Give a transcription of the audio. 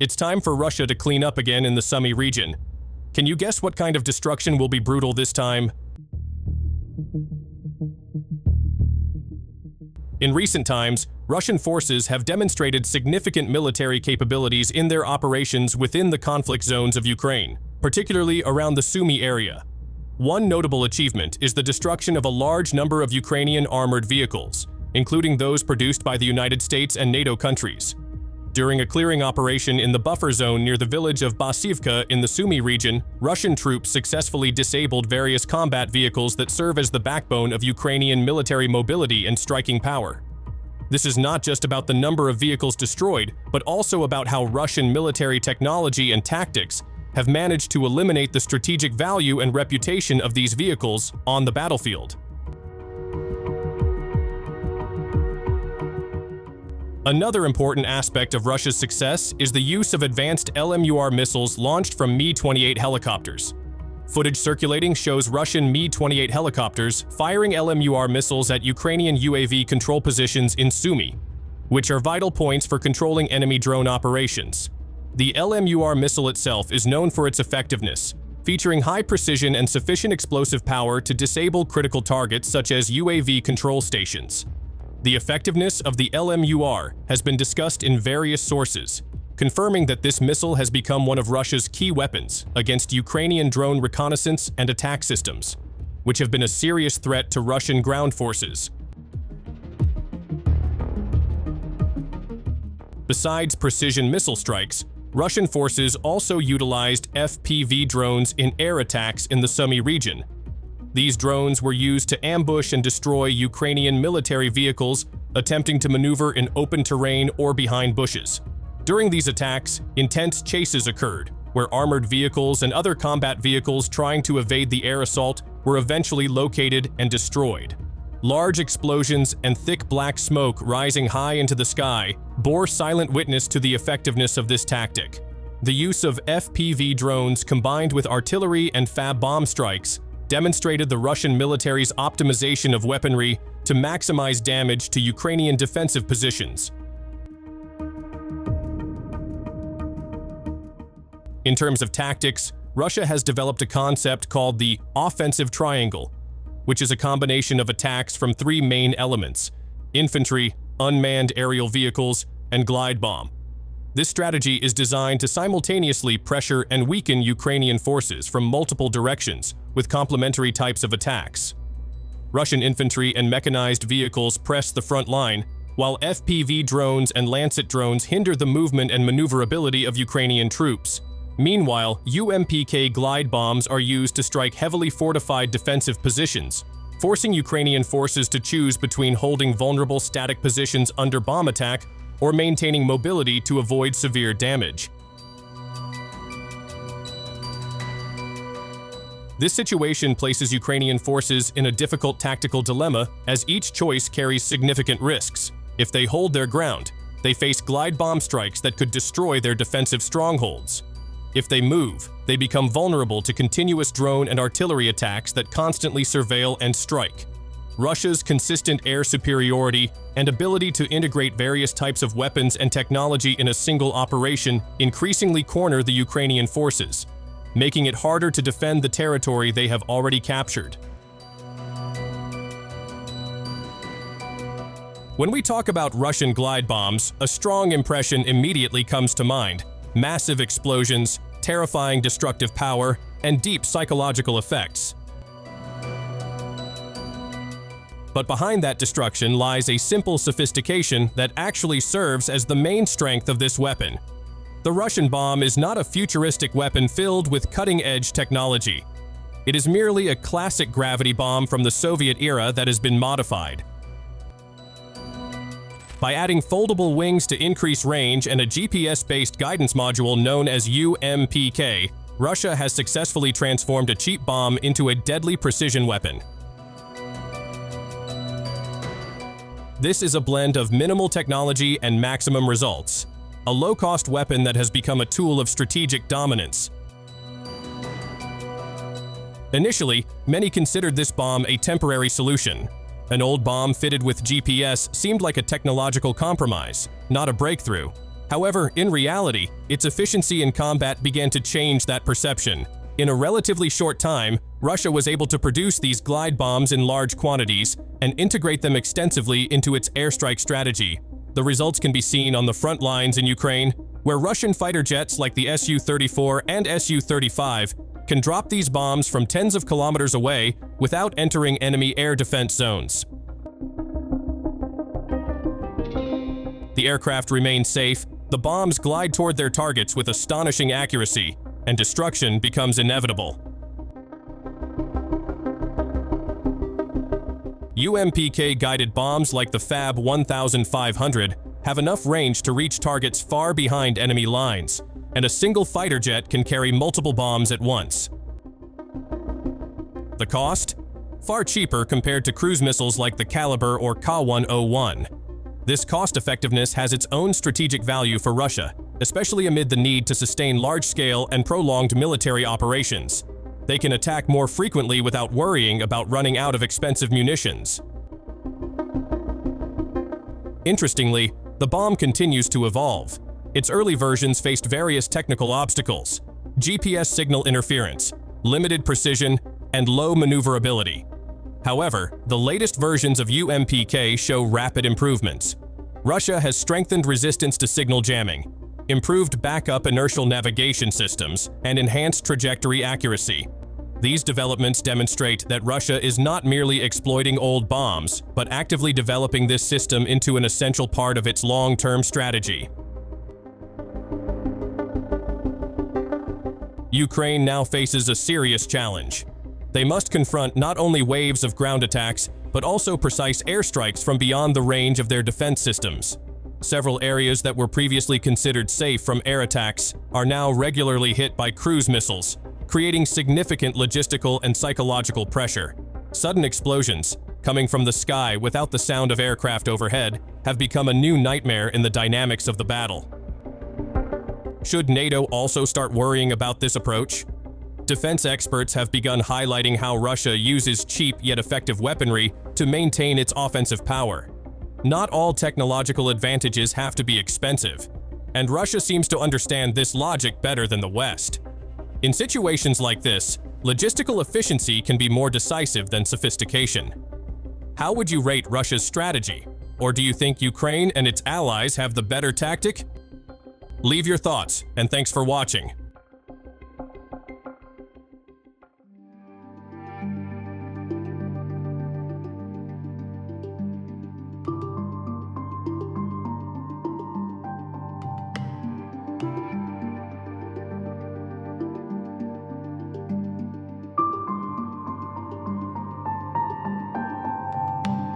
It's time for Russia to clean up again in the Sumy region. Can you guess what kind of destruction will be brutal this time? In recent times, Russian forces have demonstrated significant military capabilities in their operations within the conflict zones of Ukraine, particularly around the Sumy area. One notable achievement is the destruction of a large number of Ukrainian armored vehicles, including those produced by the United States and NATO countries. During a clearing operation in the buffer zone near the village of Basivka in the Sumy region, Russian troops successfully disabled various combat vehicles that serve as the backbone of Ukrainian military mobility and striking power. This is not just about the number of vehicles destroyed, but also about how Russian military technology and tactics have managed to eliminate the strategic value and reputation of these vehicles on the battlefield. Another important aspect of Russia's success is the use of advanced LMUR missiles launched from Mi-28 helicopters. Footage circulating shows Russian Mi-28 helicopters firing LMUR missiles at Ukrainian UAV control positions in Sumy, which are vital points for controlling enemy drone operations. The LMUR missile itself is known for its effectiveness, featuring high precision and sufficient explosive power to disable critical targets such as UAV control stations. The effectiveness of the LMUR has been discussed in various sources, confirming that this missile has become one of Russia's key weapons against Ukrainian drone reconnaissance and attack systems, which have been a serious threat to Russian ground forces. Besides precision missile strikes, Russian forces also utilized FPV drones in air attacks in the Sumy region. These drones were used to ambush and destroy Ukrainian military vehicles attempting to maneuver in open terrain or behind bushes. During these attacks, intense chases occurred, where armored vehicles and other combat vehicles trying to evade the air assault were eventually located and destroyed. Large explosions and thick black smoke rising high into the sky bore silent witness to the effectiveness of this tactic. The use of FPV drones combined with artillery and FAB bomb strikes demonstrated the Russian military's optimization of weaponry to maximize damage to Ukrainian defensive positions. In terms of tactics, Russia has developed a concept called the offensive triangle, which is a combination of attacks from three main elements: infantry, unmanned aerial vehicles, and glide bomb. This strategy is designed to simultaneously pressure and weaken Ukrainian forces from multiple directions with complementary types of attacks. Russian infantry and mechanized vehicles press the front line, while FPV drones and Lancet drones hinder the movement and maneuverability of Ukrainian troops. Meanwhile, UMPK glide bombs are used to strike heavily fortified defensive positions, forcing Ukrainian forces to choose between holding vulnerable static positions under bomb attack or maintaining mobility to avoid severe damage. This situation places Ukrainian forces in a difficult tactical dilemma, as each choice carries significant risks. If they hold their ground, they face glide bomb strikes that could destroy their defensive strongholds. If they move, they become vulnerable to continuous drone and artillery attacks that constantly surveil and strike. Russia's consistent air superiority and ability to integrate various types of weapons and technology in a single operation increasingly corner the Ukrainian forces, making it harder to defend the territory they have already captured. When we talk about Russian glide bombs, a strong impression immediately comes to mind: massive explosions, terrifying destructive power, and deep psychological effects. But behind that destruction lies a simple sophistication that actually serves as the main strength of this weapon. The Russian bomb is not a futuristic weapon filled with cutting-edge technology. It is merely a classic gravity bomb from the Soviet era that has been modified. By adding foldable wings to increase range and a GPS-based guidance module known as UMPK, Russia has successfully transformed a cheap bomb into a deadly precision weapon. This is a blend of minimal technology and maximum results, a low-cost weapon that has become a tool of strategic dominance. Initially, many considered this bomb a temporary solution. An old bomb fitted with GPS seemed like a technological compromise, not a breakthrough. However, in reality, its efficiency in combat began to change that perception. In a relatively short time, Russia was able to produce these glide bombs in large quantities and integrate them extensively into its airstrike strategy. The results can be seen on the front lines in Ukraine, where Russian fighter jets like the Su-34 and Su-35 can drop these bombs from tens of kilometers away without entering enemy air defense zones. The aircraft remain safe, the bombs glide toward their targets with astonishing accuracy, and destruction becomes inevitable. UMPK-guided bombs like the FAB 1500 have enough range to reach targets far behind enemy lines, and a single fighter jet can carry multiple bombs at once. The cost? Far cheaper compared to cruise missiles like the Caliber or Ka-101. This cost-effectiveness has its own strategic value for Russia, especially amid the need to sustain large-scale and prolonged military operations. They can attack more frequently without worrying about running out of expensive munitions. Interestingly, the bomb continues to evolve. Its early versions faced various technical obstacles: GPS signal interference, limited precision, and low maneuverability. However, the latest versions of UMPK show rapid improvements. Russia has strengthened resistance to signal jamming, improved backup inertial navigation systems, and enhanced trajectory accuracy. These developments demonstrate that Russia is not merely exploiting old bombs, but actively developing this system into an essential part of its long-term strategy. Ukraine now faces a serious challenge. They must confront not only waves of ground attacks, but also precise airstrikes from beyond the range of their defense systems. Several areas that were previously considered safe from air attacks are now regularly hit by cruise missiles, creating significant logistical and psychological pressure. Sudden explosions, coming from the sky without the sound of aircraft overhead, have become a new nightmare in the dynamics of the battle. Should NATO also start worrying about this approach? Defense experts have begun highlighting how Russia uses cheap yet effective weaponry to maintain its offensive power. Not all technological advantages have to be expensive, and Russia seems to understand this logic better than the West. In situations like this, logistical efficiency can be more decisive than sophistication. How would you rate Russia's strategy? Or do you think Ukraine and its allies have the better tactic? Leave your thoughts, and thanks for watching.